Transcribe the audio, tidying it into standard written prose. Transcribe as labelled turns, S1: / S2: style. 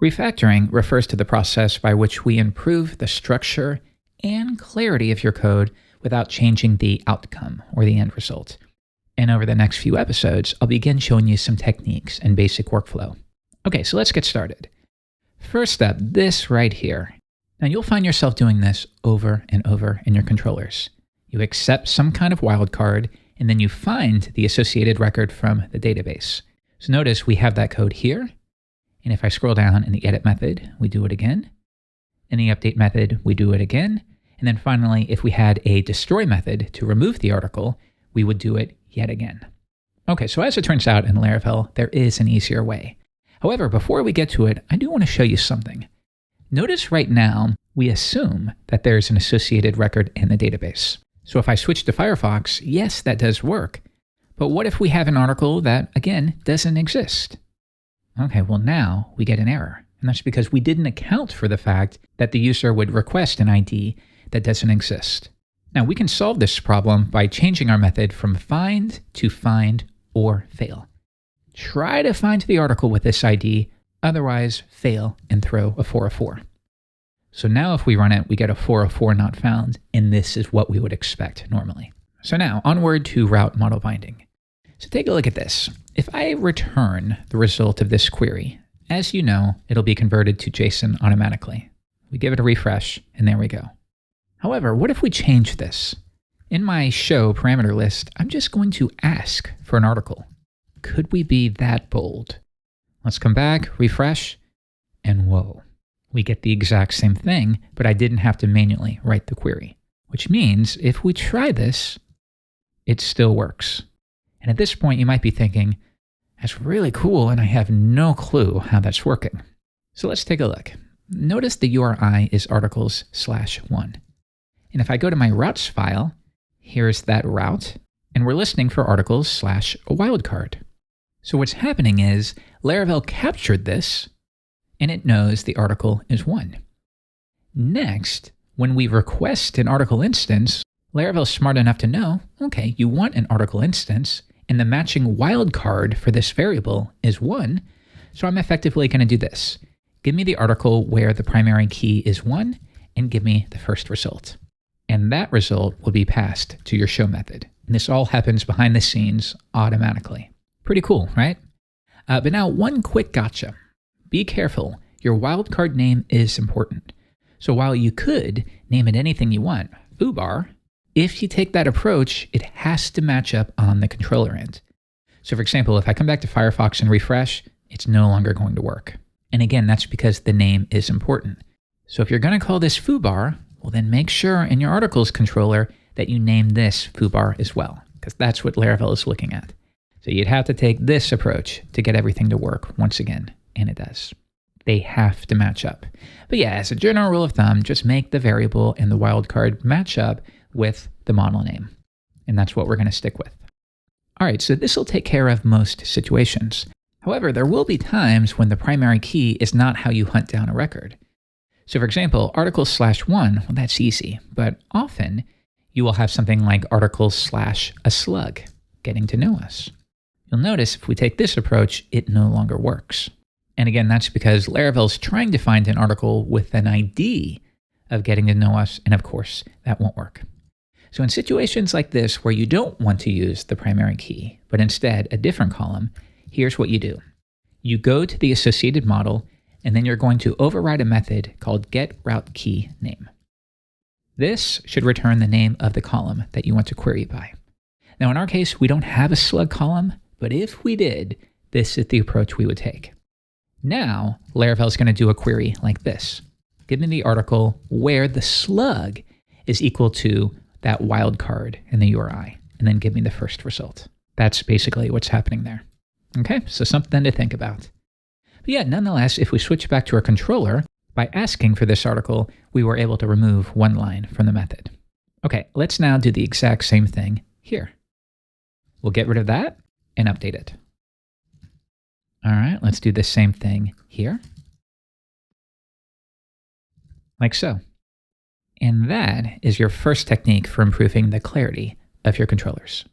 S1: Refactoring refers to the process by which we improve the structure and clarity of your code without changing the outcome or the end result. And over the next few episodes, I'll begin showing you some techniques and basic workflow. Okay, so let's get started. First up, this right here. Now you'll find yourself doing this over and over in your controllers. You accept some kind of wildcard, and then you find the associated record from the database. So notice we have that code here. And if I scroll down in the edit method, we do it again. In the update method, we do it again. And then finally, if we had a destroy method to remove the article, we would do it yet again. Okay, so as it turns out in Laravel, there is an easier way. However, before we get to it, I do want to show you something. Notice right now, we assume that there's an associated record in the database. So if I switch to Firefox, yes, that does work. But what if we have an article that, again, doesn't exist? Okay, well now we get an error. And that's because we didn't account for the fact that the user would request an ID that doesn't exist. Now we can solve this problem by changing our method from find to find or fail. Try to find the article with this ID, otherwise fail and throw a 404. So now if we run it, we get a 404 not found, and this is what we would expect normally. So now onward to route model binding. So take a look at this. If I return the result of this query, as you know, it'll be converted to JSON automatically. We give it a refresh, and there we go. However, what if we change this? In my show parameter list, I'm just going to ask for an article. Could we be that bold? Let's come back, refresh, and whoa. We get the exact same thing, but I didn't have to manually write the query. Which means if we try this, it still works. And at this point, you might be thinking, that's really cool, and I have no clue how that's working. So let's take a look. Notice the URI is articles/1. And if I go to my routes file, here's that route, and we're listening for articles/a wildcard. So what's happening is Laravel captured this, and it knows the article is 1. Next, when we request an article instance, Laravel's smart enough to know, okay, you want an article instance, and the matching wildcard for this variable is 1, so I'm effectively going to do this. Give me the article where the primary key is 1, and give me the first result. And that result will be passed to your show method. And this all happens behind the scenes automatically. Pretty cool, right? But now one quick gotcha. Be careful, your wildcard name is important. So while you could name it anything you want, foobar, if you take that approach, it has to match up on the controller end. So for example, if I come back to Firefox and refresh, it's no longer going to work. And again, that's because the name is important. So if you're going to call this foobar, well then make sure in your articles controller that you name this foobar as well, because that's what Laravel is looking at. So you'd have to take this approach to get everything to work once again, and it does. They have to match up. But yeah, as a general rule of thumb, just make the variable and the wildcard match up with the model name. And that's what we're going to stick with. All right, so this will take care of most situations. However, there will be times when the primary key is not how you hunt down a record. So for example, articles/1, well, that's easy, but often you will have something like articles/a slug, getting to know us. You'll notice if we take this approach, it no longer works. And again, that's because Laravel's trying to find an article with an ID of getting to know us, and of course, that won't work. So in situations like this where you don't want to use the primary key, but instead a different column, here's what you do. You go to the associated model, and then you're going to override a method called getRouteKeyName. This should return the name of the column that you want to query by. Now in our case, we don't have a slug column, but if we did, this is the approach we would take. Now, Laravel is going to do a query like this. Give me the article where the slug is equal to that wildcard in the URI, and then give me the first result. That's basically what's happening there. Okay, so something to think about. But yeah, nonetheless, if we switch back to our controller, by asking for this article, we were able to remove one line from the method. Okay, let's now do the exact same thing here. We'll get rid of that and update it. All right, let's do the same thing here. Like so. And that is your first technique for improving the clarity of your controllers.